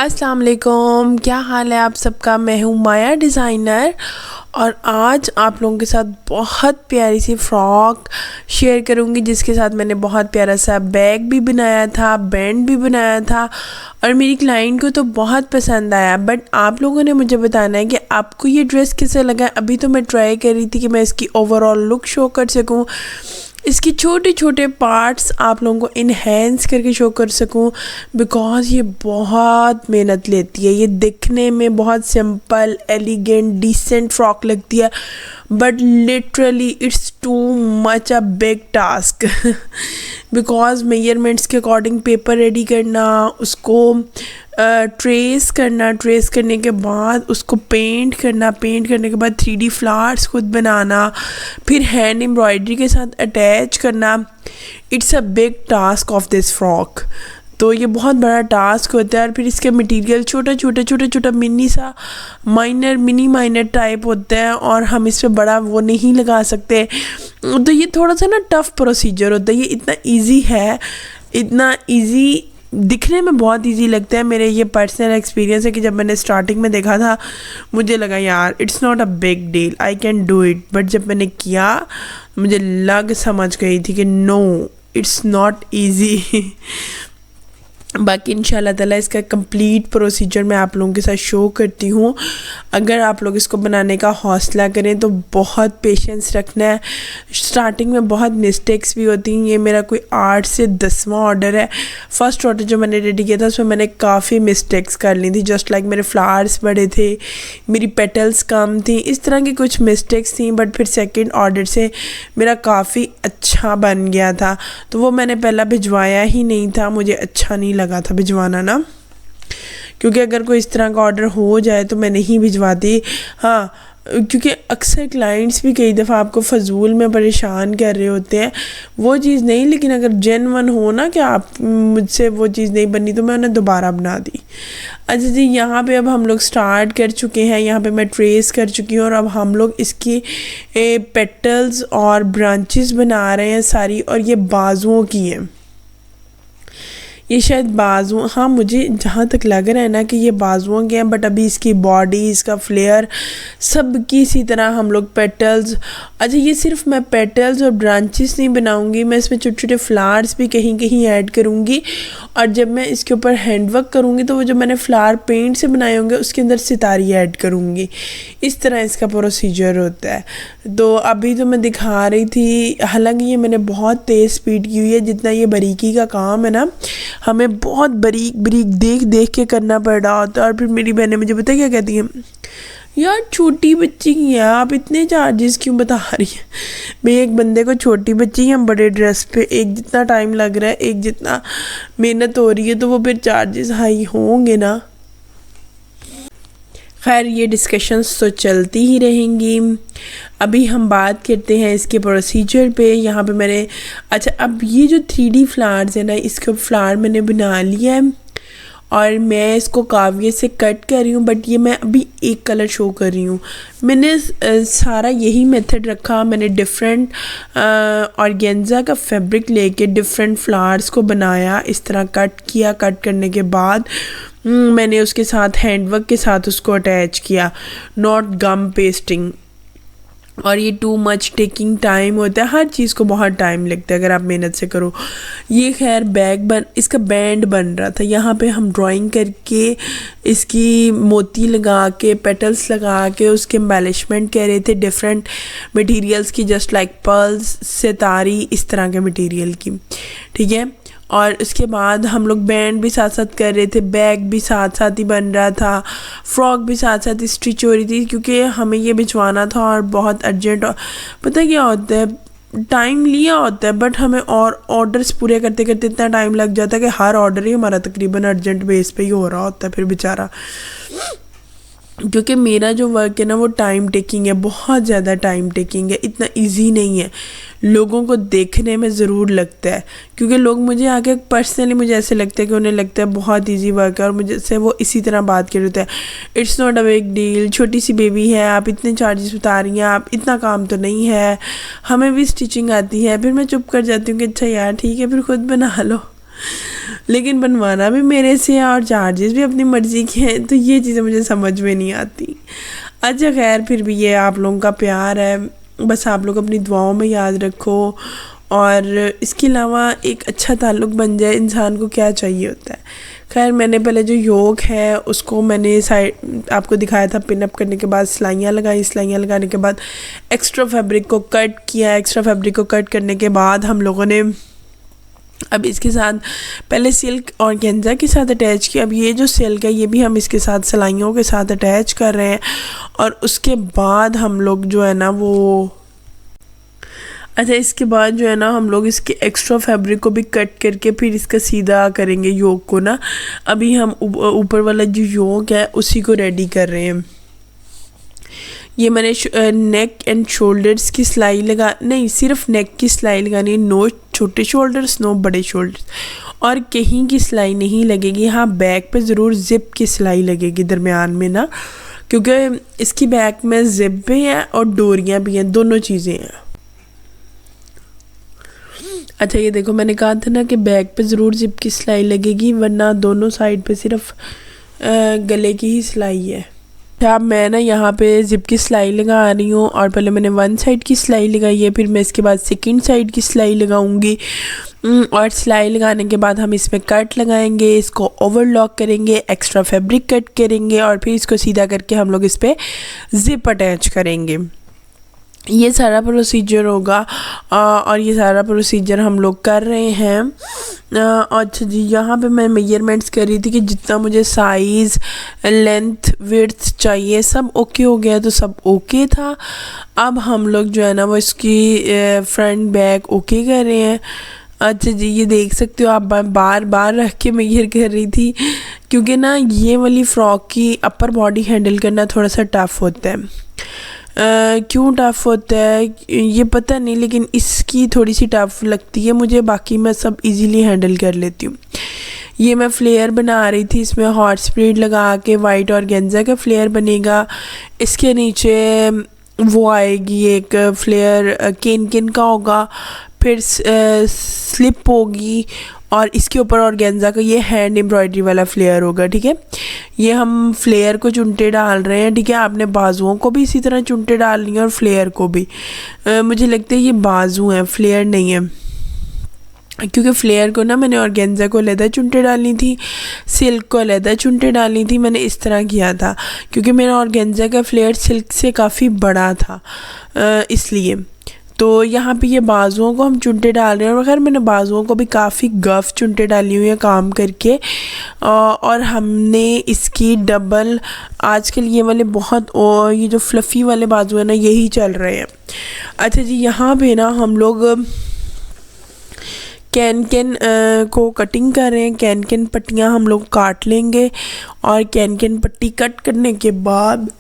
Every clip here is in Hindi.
अस्सलाम वालेकुम, क्या हाल है आप सबका। मैं हूँ माया डिज़ाइनर और आज आप लोगों के साथ बहुत प्यारी सी फ़्रॉक शेयर करूँगी जिसके साथ मैंने बहुत प्यारा सा बैग भी बनाया था, बैंड भी बनाया था और मेरी क्लाइंट को तो बहुत पसंद आया। बट आप लोगों ने मुझे बताना है कि आपको ये ड्रेस कैसे लगा। अभी तो मैं ट्राई कर रही थी कि मैं इसकी ओवरऑल लुक शो कर सकूँ, इसके छोटे छोटे पार्ट्स आप लोगों को इन्हेंस करके शो कर सकूं, बिकॉज़ ये बहुत मेहनत लेती है। ये दिखने में बहुत सिंपल, एलिगेंट, डिसेंट फ्रॉक लगती है, but literally it's too much a big task because measurements के अकॉर्डिंग पेपर रेडी करना, उसको ट्रेस करने के बाद उसको पेंट करने के बाद 3D फ्लावर्स खुद बनाना, फिर हैंड एम्ब्रॉयडरी के साथ अटैच करना। It's a big task of this frock. तो ये बहुत बड़ा टास्क होता है और फिर इसके मटेरियल छोटा मिनी माइनर टाइप होता है और हम इस पर बड़ा वो नहीं लगा सकते। तो ये थोड़ा सा ना टफ़ प्रोसीजर होता है। ये इतना ईजी दिखने में बहुत इजी लगता है। मेरे ये पर्सनल एक्सपीरियंस है कि जब मैंने स्टार्टिंग में देखा था मुझे लगा यार it's not a big deal, I can do it. But जब मैंने किया मुझे समझ गई थी कि नो, इट्स नॉट इजी बाकी इंशाल्लाह ताला इसका कंप्लीट प्रोसीजर मैं आप लोगों के साथ शो करती हूँ। अगर आप लोग इसको बनाने का हौसला करें तो बहुत पेशेंस रखना है। स्टार्टिंग में बहुत मिस्टेक्स भी होती हैं। ये मेरा कोई 8 से 10वां ऑर्डर है। फर्स्ट ऑर्डर जो मैंने रेडी किया था उसमें मैंने काफ़ी मिस्टेक्स कर ली थी। जस्ट लाइक मेरे फ्लावर्स बड़े थे, मेरी पेटल्स कम थी, इस तरह की कुछ मिस्टेक्स थी। बट फिर सेकेंड ऑर्डर से मेरा काफ़ी अच्छा बन गया था। तो वो मैंने पहला भिजवाया ही नहीं था, मुझे अच्छा नहीं लगा था भिजवाना ना, क्योंकि अगर कोई इस तरह का ऑर्डर हो जाए तो मैं नहीं भिजवाती। हाँ, क्योंकि अक्सर क्लाइंट्स भी कई दफ़ा आपको फ़जूल में परेशान कर रहे होते हैं, वो चीज़ नहीं। लेकिन अगर जेन्युइन हो ना कि आप मुझसे वो चीज़ नहीं बनी तो मैं उन्हें दोबारा बना दी। अच्छा जी, यहाँ पे अब हम लोग स्टार्ट कर चुके हैं। यहाँ पे मैं ट्रेस कर चुकी हूँ और अब हम लोग इसकी पेटल्स और ब्रांचेस बना रहे हैं सारी। और ये बाजुओं की है, ये शायद बाजुओं, हाँ मुझे जहाँ तक लग रहा है ना कि ये बाजुओं के हैं। बट अभी इसकी बॉडी, इसका फ्लेयर सब की इसी तरह हम लोग पेटल्स। अच्छा, ये सिर्फ मैं पेटल्स और ब्रांचेस नहीं बनाऊंगी, मैं इसमें छोटे छोटे फ्लावर्स भी कहीं कहीं ऐड करूँगी। और जब मैं इसके ऊपर हैंडवर्क करूँगी तो वो जो मैंने फ्लावर पेंट से बनाए होंगे उसके अंदर सितारी ऐड करूँगी। इस तरह इसका प्रोसीजर होता है। तो अभी तो मैं दिखा रही थी, हालांकि ये मैंने बहुत तेज़ स्पीड की हुई है। जितना ये बारीकी का काम है ना, हमें बहुत बारीक देख देख के करना पड़ रहा होता है। और फिर मेरी बहनें मुझे पता क्या कहती हैं, यार छोटी बच्ची की है, आप इतने चार्जेस क्यों बता रही हैं। मैं एक बंदे को छोटी बच्ची हम बड़े ड्रेस पे एक जितना टाइम लग रहा है, एक जितना मेहनत हो रही है, तो वो फिर चार्जेस हाई होंगे ना। खैर, ये डिस्कशंस तो चलती ही रहेंगी। अभी हम बात करते हैं इसके प्रोसीजर पे। यहाँ पे मैंने, अच्छा अब ये जो 3D फ्लावर्स है ना, इसके फ्लावर मैंने बना लिया है और मैं इसको काविये से कट कर रही हूँ। बट ये मैं अभी एक कलर शो कर रही हूँ। मैंने सारा यही मेथड रखा। मैंने डिफरेंट ऑर्गेन्जा का फैब्रिक लेके डिफरेंट फ्लावर्स को बनाया, इस तरह कट किया। कट करने के बाद मैंने उसके साथ हैंडवर्क के साथ उसको अटैच किया, नॉट गम पेस्टिंग। और ये टू मच टेकिंग टाइम होता है, हर चीज़ को बहुत टाइम लगता है अगर आप मेहनत से करो। ये खैर इसका बैंड बन रहा था। यहाँ पे हम ड्राइंग करके इसकी मोती लगा के, पेटल्स लगा के उसके एम्बेलिशमेंट कर रहे थे डिफरेंट मटेरियल्स की, जस्ट लाइक पर्ल्स, सितारी, इस तरह के मटेरियल की, ठीक है। और उसके बाद हम लोग बैंड भी साथ साथ कर रहे थे, बैग भी साथ साथ ही बन रहा था, फ्रॉक भी साथ साथ स्टिच हो रही थी, क्योंकि हमें ये भिजवाना था और बहुत अर्जेंट। पता क्या होता है, टाइम लिया होता है बट हमें और ऑर्डर्स पूरे करते करते इतना टाइम लग जाता है कि हर ऑर्डर ही हमारा तकरीबन अर्जेंट बेस पे ही हो रहा होता है फिर बेचारा। क्योंकि मेरा जो वर्क है ना वो टाइम टेकिंग है, बहुत ज़्यादा टाइम टेकिंग है, इतना इजी नहीं है। लोगों को देखने में ज़रूर लगता है, क्योंकि लोग मुझे आके पर्सनली मुझे ऐसे लगता है कि उन्हें लगता है बहुत इजी वर्क है और मुझे से वो इसी तरह बात कर रहे हैं, it's not a big deal, छोटी सी बेबी है, आप इतने चार्जेस बता रही हैं, आप इतना काम तो नहीं है, हमें भी स्टिचिंग आती है। फिर मैं चुप कर जाती हूँ कि अच्छा यार ठीक है, फिर खुद बना लो। लेकिन बनवाना भी मेरे से है और चार्जेस भी अपनी मर्ज़ी के हैं, तो ये चीज़ें मुझे समझ में नहीं आती। अच्छा खैर, फिर भी ये आप लोगों का प्यार है, बस आप लोग अपनी दुआओं में याद रखो। और इसके अलावा एक अच्छा ताल्लुक़ बन जाए, इंसान को क्या चाहिए होता है। खैर, मैंने पहले जो योग है उसको मैंने साइड आपको दिखाया था, पिन अप करने के बाद सिलाइयाँ लगाई, सिलाइयाँ लगाने के बाद एक्स्ट्रा फैब्रिक को कट किया। एक्स्ट्रा फैब्रिक को कट करने के बाद हम लोगों ने अब इसके साथ पहले सिल्क और गेंजा के साथ अटैच किया। अब ये जो सिल्क है ये भी हम इसके साथ सिलाइयों के साथ अटैच कर रहे हैं। और उसके बाद हम लोग जो है ना वो इसके बाद जो है ना हम लोग इसके एक्स्ट्रा फैब्रिक को भी कट करके फिर इसका सीधा करेंगे योग को ना। अभी हम ऊपर वाला जो योग है उसी को रेडी कर रहे हैं। ये मैंने नेक एंड शोल्डर्स की सिलाई नहीं, सिर्फ नेक की सिलाई लगानी है, नो छोटे शोल्डर्स नो बड़े शोल्डर्स, और कहीं की सिलाई नहीं लगेगी। हाँ, बैक पे ज़रूर ज़िप की सिलाई लगेगी दरमियान में ना, क्योंकि इसकी बैक में ज़िप भी है और डोरियाँ भी हैं, दोनों चीज़ें हैं। अच्छा, ये देखो मैंने कहा था ना कि बैक पे ज़रूर ज़िप की सिलाई लगेगी, वरना दोनों साइड पे सिर्फ गले की ही सिलाई है। अब मैं ना यहाँ पे ज़िप की सिलाई लगा रही हूँ, और पहले मैंने वन साइड की सिलाई लगाई है, फिर मैं इसके बाद सेकंड साइड की सिलाई लगाऊंगी। और सिलाई लगाने के बाद हम इसमें कट लगाएंगे, इसको ओवरलॉक करेंगे, एक्स्ट्रा फैब्रिक कट करेंगे और फिर इसको सीधा करके हम लोग इस पर ज़िप अटैच करेंगे। ये सारा प्रोसीजर होगा और ये सारा प्रोसीजर हम लोग कर रहे हैं। अच्छा जी, यहाँ पे मैं मेजरमेंट्स कर रही थी कि जितना मुझे साइज़, लेंथ, विड्थ चाहिए सब ओके हो गया, तो सब ओके था। अब हम लोग जो है ना वो इसकी फ्रंट बैक ओके कर रहे हैं। अच्छा जी, ये देख सकते हो आप, बार बार रख के मेजर कर रही थी, क्योंकि ना ये वाली फ़्रॉक की अपर बॉडी हैंडल करना थोड़ा सा टफ़ होता है। क्यों टफ़ होता है ये पता नहीं, लेकिन इसकी थोड़ी सी टफ़ लगती है मुझे, बाकी मैं सब इजीली हैंडल कर लेती हूँ। ये मैं फ्लेयर बना रही थी, इसमें हॉर्स प्रिंट लगा के वाइट और गेंजा का फ्लेयर बनेगा। इसके नीचे वो आएगी एक फ्लेयर केन का होगा, फिर स्लिप होगी, और इसके ऊपर ऑर्गेन्जा का ये हैंड एम्ब्रॉयडरी वाला फ्लेयर होगा। ठीक है, ये हम फ्लेयर को चुनटे डाल रहे हैं। ठीक है, आपने बाजुओं को भी इसी तरह चुनटे डालनी है और फ्लेयर को भी। मुझे लगता है ये बाजू हैं, फ्लेयर नहीं है, क्योंकि फ्लेयर को ना मैंने ऑर्गेन्जा को अलहदा चुनटे डालनी थी, सिल्क को अलहदा चुनटे डालनी थी। मैंने इस तरह किया था क्योंकि मेरा ऑर्गेन्जा का फ्लेयर सिल्क से काफ़ी बड़ा था, इसलिए। तो यहाँ पे ये बाजुओं को हम चुनटे डाल रहे हैं, और खैर मैंने बाजुओं को भी काफ़ी गफ चुनटे डाली हुई है काम करके। और हमने इसकी डबल, आजकल ये वाले बहुत ये जो फ्लफ़ी वाले बाजू है ना यही चल रहे हैं। अच्छा जी, यहाँ पे ना हम लोग कैन को कटिंग कर रहे हैं। कैन पट्टियाँ हम लोग काट लेंगे, और कैन पट्टी कट करने के बाद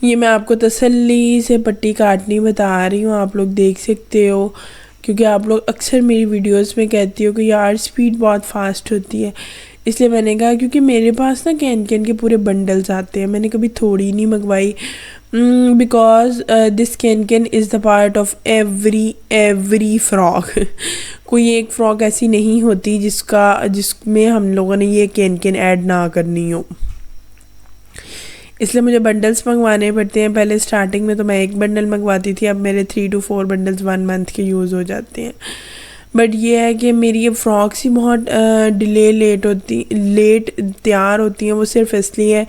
ये मैं आपको तसल्ली से पट्टी काटनी बता रही हूँ, आप लोग देख सकते हो, क्योंकि आप लोग अक्सर मेरी वीडियोस में कहती हो कि यार स्पीड बहुत फास्ट होती है, इसलिए मैंने कहा क्योंकि मेरे पास ना कैन के पूरे बंडल्स आते हैं, मैंने कभी थोड़ी नहीं मंगवाई, because this can is the part of every frock. कोई एक फ़्रॉक ऐसी नहीं होती जिसमें हम लोगों ने ये कैन ऐड ना करनी हो, इसलिए मुझे बंडल्स मंगवाने पड़ते हैं। पहले स्टार्टिंग में तो मैं एक बंडल मंगवाती थी, अब मेरे 3 to 4 बंडल्स 1 मंथ के यूज़ हो जाते हैं। बट ये है कि मेरी ये फ्रॉक्स ही बहुत लेट तैयार होती हैं, वो सिर्फ इसलिए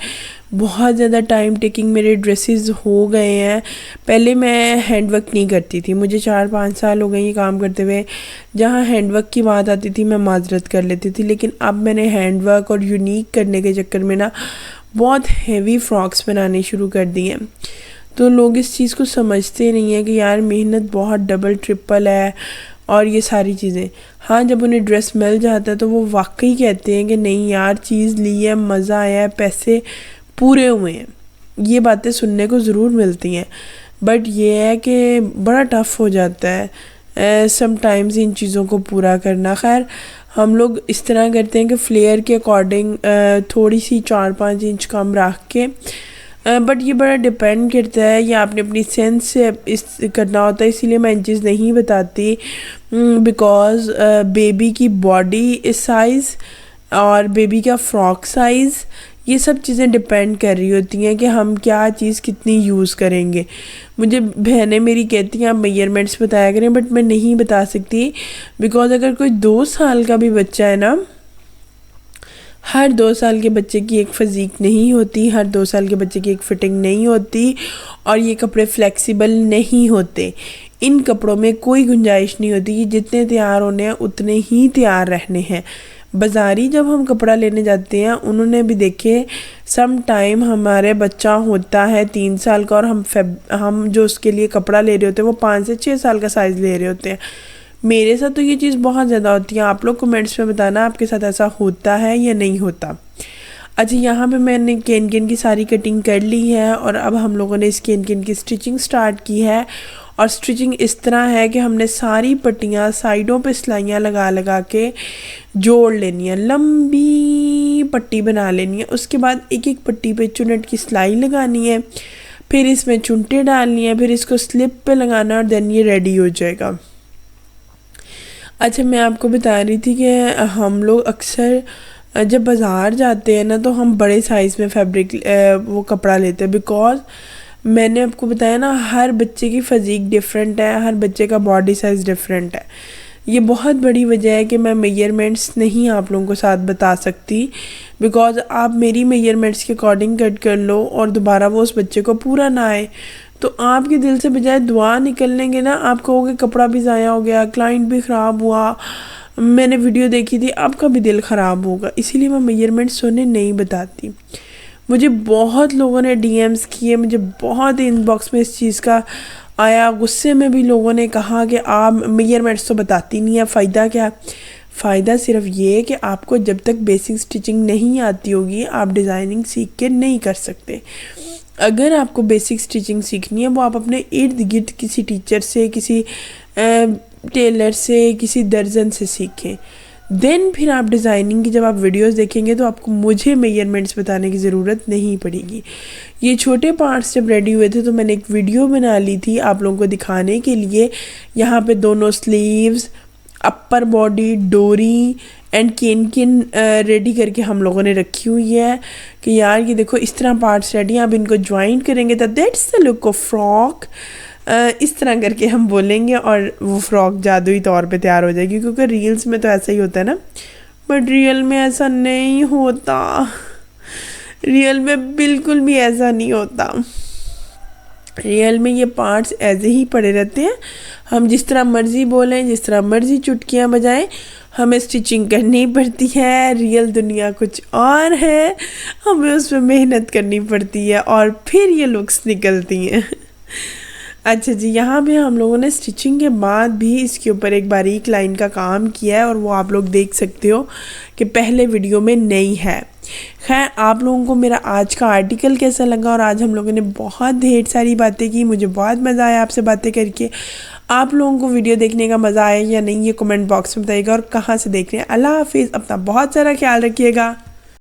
बहुत ज़्यादा टाइम टेकिंग मेरे ड्रेसेस हो गए हैं। पहले मैं हैंडवर्क नहीं करती थी, मुझे 4-5 साल हो गए ये काम करते हुए। जहाँ हैंडवर्क की बात आती थी मैं माजरत कर लेती थी, लेकिन अब मैंने हैंडवर्क और यूनिक करने के चक्कर में ना बहुत हेवी फ्रॉक्स बनाने शुरू कर दी हैं। तो लोग इस चीज़ को समझते नहीं हैं कि यार मेहनत बहुत डबल ट्रिपल है और ये सारी चीज़ें। हाँ, जब उन्हें ड्रेस मिल जाता है तो वो वाकई कहते हैं कि नहीं यार चीज़ ली है, मज़ा आया है, पैसे पूरे हुए हैं। ये बातें सुनने को ज़रूर मिलती हैं, बट ये है कि बड़ा टफ़ हो जाता है समटाइम्स इन चीज़ों को पूरा करना। खैर, हम लोग इस तरह करते हैं कि फ्लेयर के अकॉर्डिंग थोड़ी सी 4-5 इंच कम रख के बट ये बड़ा डिपेंड करता है, ये आपने अपनी सेंस से इस करना होता है, इसीलिए मैं इन चीज़ नहीं बताती। बिकॉज बेबी की बॉडी साइज़ और बेबी का फ्रॉक साइज़, ये सब चीज़ें डिपेंड कर रही होती हैं कि हम क्या चीज़ कितनी यूज़ करेंगे। मुझे बहनें मेरी कहती हैं आप मेजरमेंट्स बताया करें, बट मैं नहीं बता सकती। बिकॉज अगर कोई 2 साल का भी बच्चा है ना, हर 2 साल के बच्चे की एक फिज़ीक नहीं होती, हर 2 साल के बच्चे की एक फ़िटिंग नहीं होती, और ये कपड़े फ्लेक्सिबल नहीं होते। इन कपड़ों में कोई गुंजाइश नहीं होती कि जितने तैयार होने हैं उतने ही तैयार रहने हैं। बाज़ारी जब हम कपड़ा लेने जाते हैं, उन्होंने भी देखे सम टाइम हमारे बच्चा होता है 3 साल का, और हम जो उसके लिए कपड़ा ले रहे होते हैं वो 5 से 6 साल का साइज़ ले रहे होते हैं। मेरे साथ तो ये चीज़ बहुत ज़्यादा होती है। आप लोग कमेंट्स में बताना आपके साथ ऐसा होता है या नहीं होता। अच्छा, यहाँ पे मैंने केन केन की सारी कटिंग कर ली है, और अब हम लोगों ने इस केन केन की स्टिचिंग स्टार्ट की है। और स्टिचिंग इस तरह है कि हमने सारी पट्टियाँ साइडों पे सिलाइयाँ लगा लगा के जोड़ लेनी है, लंबी पट्टी बना लेनी है। उसके बाद एक एक पट्टी पे चुनट की सिलाई लगानी है, फिर इसमें चुनटे डालनी है, फिर इसको स्लिप पे लगाना, और देन ये रेडी हो जाएगा। अच्छा, मैं आपको बता रही थी कि हम लोग अक्सर जब बाज़ार जाते हैं ना, तो हम बड़े साइज़ में फैब्रिक वो कपड़ा लेते हैं। बिकॉज मैंने आपको बताया ना, हर बच्चे की फ़िज़ीक डिफरेंट है, हर बच्चे का बॉडी साइज़ डिफरेंट है। ये बहुत बड़ी वजह है कि मैं मेजरमेंट्स नहीं आप लोगों को साथ बता सकती। बिकॉज आप मेरी मेजरमेंट्स के अकॉर्डिंग कट कर लो और दोबारा वो उस बच्चे को पूरा ना आए, तो आपके दिल से बजाय दुआ निकलने के ना, आप कहोगे कपड़ा भी ज़ाया हो गया, क्लाइंट भी ख़राब हुआ, मैंने वीडियो देखी थी, आपका भी दिल ख़राब होगा। इसीलिए मैं मेजरमेंट्स उन्हें नहीं बताती। मुझे बहुत लोगों ने डीएम्स किए, मुझे बहुत इनबॉक्स में इस चीज़ का आया, गुस्से में भी लोगों ने कहा कि आप मेजरमेंट्स तो बताती नहीं है, फ़ायदा क्या। फ़ायदा सिर्फ ये कि आपको जब तक बेसिक स्टिचिंग नहीं आती होगी, आप डिज़ाइनिंग सीख के नहीं कर सकते। अगर आपको बेसिक स्टिचिंग सीखनी है, वो आप अपने इर्द गिर्द किसी टीचर से, किसी टेलर से, किसी दर्जन से सीखें। देन फिर आप डिज़ाइनिंग की जब आप वीडियोस देखेंगे तो आपको मुझे मेजरमेंट्स बताने की ज़रूरत नहीं पड़ेगी। ये छोटे पार्ट्स जब रेडी हुए थे तो मैंने एक वीडियो बना ली थी आप लोगों को दिखाने के लिए। यहाँ पे दोनों स्लीव्स, अपर बॉडी, डोरी एंड केन केन रेडी करके हम लोगों ने रखी हुई है कि यार ये देखो इस तरह पार्ट्स रेडी हैं, आप इनको ज्वाइन करेंगे तो that's the look of frock. इस तरह करके हम बोलेंगे और वो फ्रॉक जादुई तौर पे तैयार हो जाएगी, क्योंकि रील्स में तो ऐसा ही होता है ना, बट रियल में ऐसा नहीं होता। रियल में बिल्कुल भी ऐसा नहीं होता। रियल में ये पार्ट्स ऐसे ही पड़े रहते हैं, हम जिस तरह मर्ज़ी बोलें, जिस तरह मर्ज़ी चुटकियाँ बजाएं, हमें स्टिचिंग करनी पड़ती है। रियल दुनिया कुछ और है, हमें उसमें मेहनत करनी पड़ती है और फिर ये लुक्स निकलती हैं। अच्छा जी, यहाँ पे हम लोगों ने स्टिचिंग के बाद भी इसके ऊपर एक बारीक लाइन का काम किया है और वो आप लोग देख सकते हो कि पहले वीडियो में नहीं है। खैर, आप लोगों को मेरा आज का आर्टिकल कैसा लगा, और आज हम लोगों ने बहुत ढेर सारी बातें की, मुझे बहुत मज़ा आया आपसे बातें करके। आप लोगों को वीडियो देखने का मज़ा आया या नहीं, ये कमेंट बॉक्स में बताइएगा, और कहाँ से देख रहे हैं। अल्लाह हाफिज़, अपना बहुत सारा ख्याल रखिएगा।